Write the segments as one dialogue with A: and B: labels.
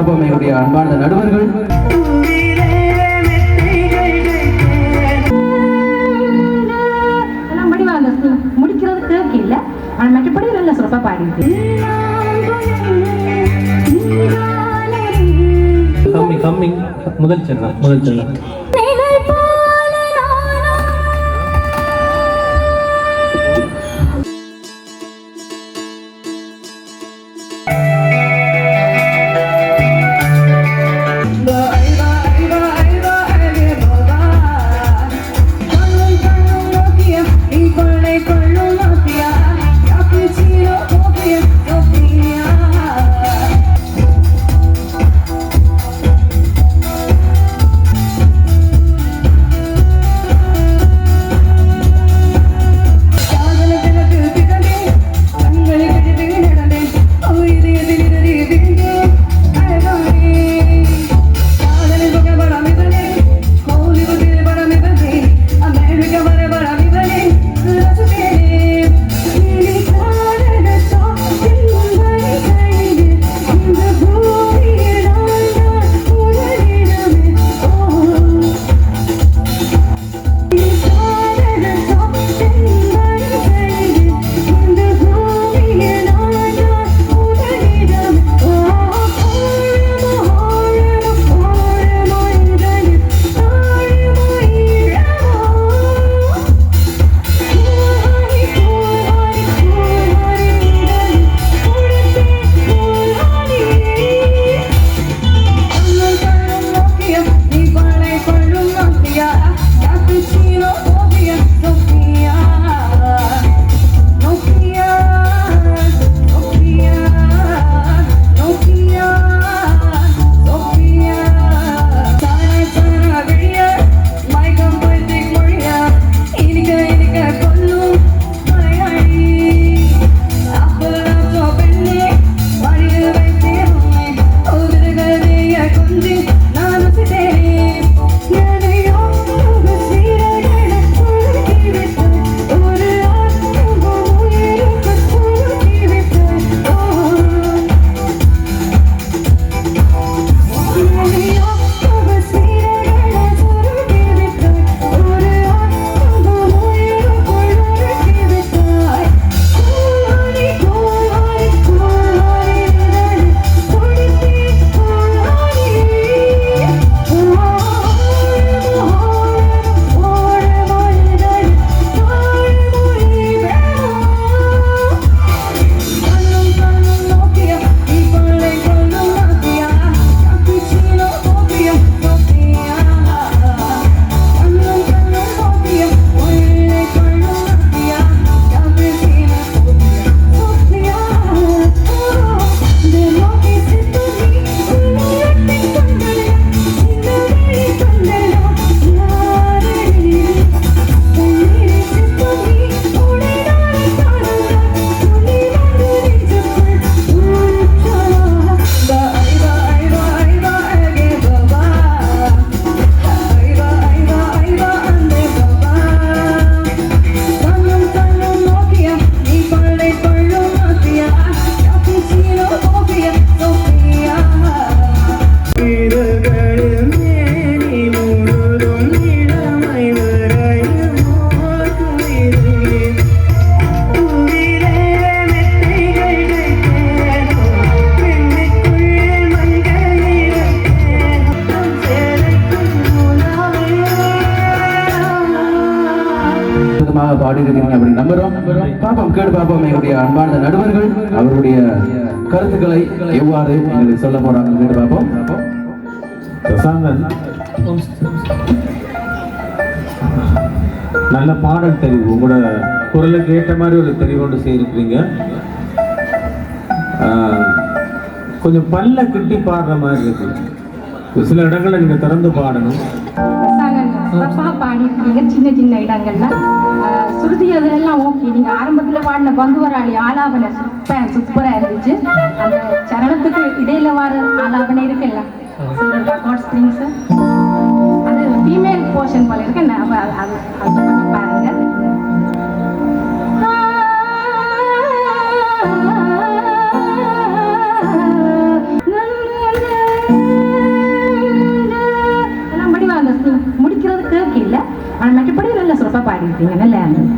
A: பார்ப்போம் என்னுடைய அன்பான நடுவர்கள்.
B: முடிக்கிறது கேட்க இல்லை, ஆனால் மற்றபடி நல்ல சிறப்பாக பாடிட்டு
A: முதல் சென்னம் பாடியிருக்கீங்க அப்படி நம்புறோம். பாப்போம் கேடு பாப்போம் என்னுடைய அன்பான நடுவர்கள் அவருடைய கருத்துக்களை எவ்வாறு எங்களுக்கு சொல்ல போறாங்க கேட்டு பாப்போம்.
C: நல்ல பாடல் தெரிவு, உங்களோட குரலுக்கு ஏற்ற மாதிரி ஒரு தெரிவோடு செய்திருக்கிறீங்க. கொஞ்சம் பல்ல கிட்டி பாடுற மாதிரி இருக்கு, சில இடங்கள்ல நீங்க திறந்து பாடணும்.
B: பாடிருக்கீங்க சின்ன சின்ன இடங்கள்ல சுருதி அதெல்லாம் ஓகே. நீங்க ஆரம்பத்துல பாடின பந்துவராளி ஆலாபனை சூப்பரா இருந்துச்சு. அந்த சரணத்துக்கு இடையில வர ஆலாபனை இருக்குல்ல, அது ஃபீமேல் போர்ஷன் போல இருக்கு. அது பாருங்க. பாடுறீங்க நல்லா இருந்தது.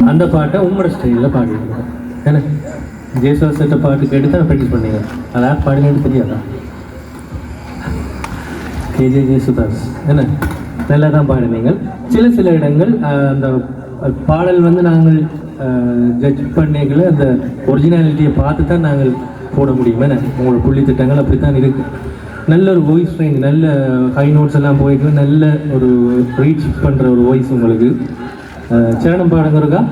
C: அந்த பாட்டை உங்களோட ஸ்டைலில் பாடிடுங்க. ஏன்னா ஜேசுவாசத்தை பாட்டு கேட்டு தான் ப்ராக்டிஸ் பண்ணீங்க. அது யார் பாடுங்கன்னு தெரியாதா? கேஜே ஜேசுதாஸ் என்ன நல்லா தான் பாடினீங்க. சில இடங்கள் அந்த பாடல் வந்து நாங்கள் ஜட்ஜ் பண்ணிகளை அந்த ஒரிஜினாலிட்டியை பார்த்து தான் நாங்கள் போட முடியும். என்ன உங்களோட புள்ளி திட்டங்கள் அப்படி தான் இருக்குது. நல்ல ஒரு வாய்ஸ் ரேஞ்ச், நல்ல ஹை நோட்ஸ் எல்லாம் போயிட்டு நல்ல ஒரு ரீச் பண்ணுற ஒரு வாய்ஸ் உங்களுக்கு. சரணம் பாடுங்க இருக்கா?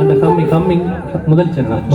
C: அந்த கம்மிங் முதல் சரணம்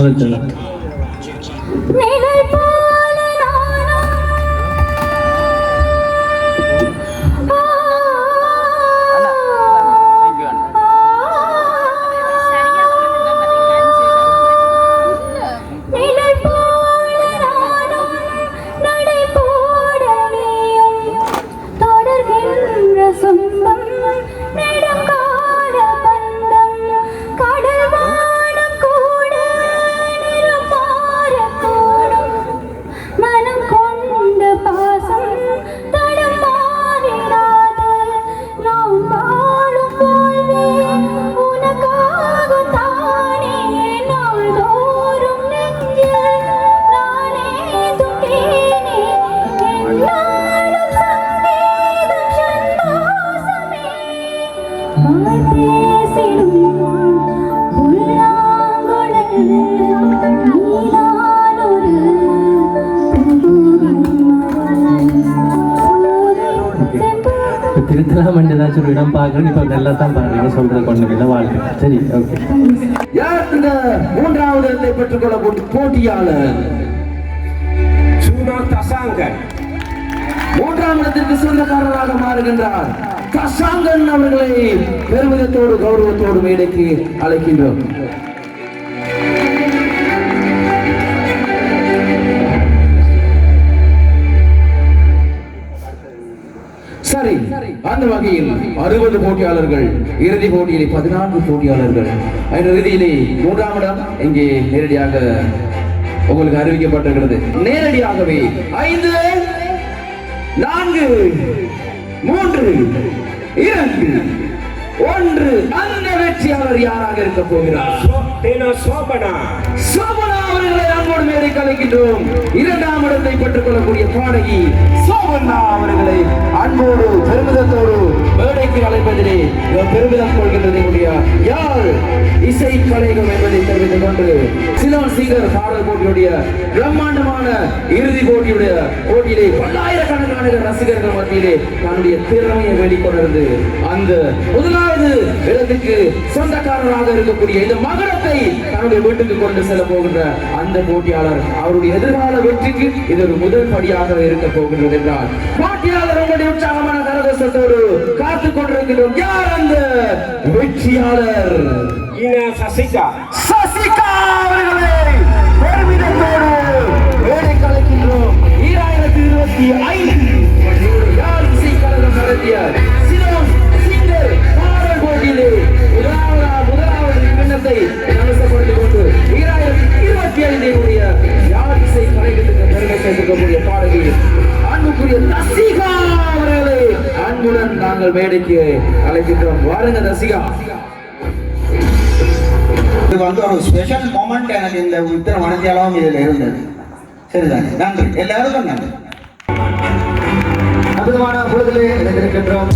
C: திருத்தலாம் ஏதாச்சும் ஒரு இடம் பார்க்கணும். இப்போ நல்லா தான் பாருங்க சொல்ற கொண்டு வாழ்க்கை. சரி, ஓகே.
A: யார் இந்த மூன்றாவது இடத்தை பெற்றுக்கொள்ள போட்டியாளர்? மூன்றாம் இடத்திற்கு சொந்தக்காரராக மாறுகின்றார். தசாங்கன் அவர்களை பெருமிதத்தோடு கௌரவத்தோடு மேடைக்கு அழைக்கின்றோம். சரி, அந்த வகையில் 60 போட்டியாளர்கள், இறுதி போட்டியிலே 14 போட்டியாளர்கள். இறுதியிலே மூன்றாம் இடம் இங்கே நேரடியாக உங்களுக்கு அறிவிக்கப்பட்டிருக்கிறது. நேரடியாகவே 5 4 3 2 1 அந்த வெற்றியாளர் யாராக இருக்க போகிறார்? சோபனா அவர்களை அன்போடு மேடைக்கு அழைக்கின்றோம். இரண்டாம் இடத்தை பெற்றுக் கொள்ளக்கூடிய பாடகி சோபனா அவர்களை அன்போடு பெருமிதத்தோடு மேடைக்கு அழைப்பதிலே பெருமிதம் கொள்கின்றது. யார் இசை கலைகள் என்பதை தெரிவித்துக் கொண்டு சிலோன் சிங்கர் பாடல் போட்டியுடைய பிரம்மாண்டமான இறுதி போட்டியிலே பல்லாயிரக்கணக்கான ரசிகர்கள் மத்தியிலே தன்னுடைய திறமையை வெளிக்கொணர்ந்து அந்த முதலாவது இடத்துக்கு சொந்தக்காரராக இருக்கக்கூடிய இந்த மகரத்தை தன்னுடைய வீட்டுக்கு கொண்டு செல்ல போகின்ற அந்த போட்டியாளர் அவருடைய எதிர்கால வெற்றிக்கு இது ஒரு முதல் படியாக இருக்க போகின்றது என்றால் போட்டியாளர் உங்களுடைய உற்சாகமான கரகோஷத்தோடு காத்துக் கொண்டிருக்கின்றோம். யார் அந்த வெற்றியாளர்? சசிகா அவர்களை பெருமிதத்தோடு மேடைக்கு அழைக்கின்றோம். 2025 யார் இசை கழகம் நடத்திய சிலோன் சிங்கர் பாடல் போட்டியிலே முதலாவது விண்ணத்தை நலசப்படுத்திக் கொண்டு 2025 யார் இசை கலைகளுக்கு பெருமை சேர்க்கக்கூடிய பாடகி அன்புக்குரிய தசிகா அவர்களை அன்புடன் நாங்கள் மேடைக்கு அழைக்கின்றோம். வாருங்க தசிகா.
D: இது வந்து ஒரு ஸ்பெஷல் மொமெண்ட் எனக்கு இந்த இத்தனை மனத்தியாலும் இதில் இருந்தது. சரிதானே? நன்றி, எல்லாருக்கும் நன்றி. அற்புதமான பொழுதிலே இருக்கின்றோம்.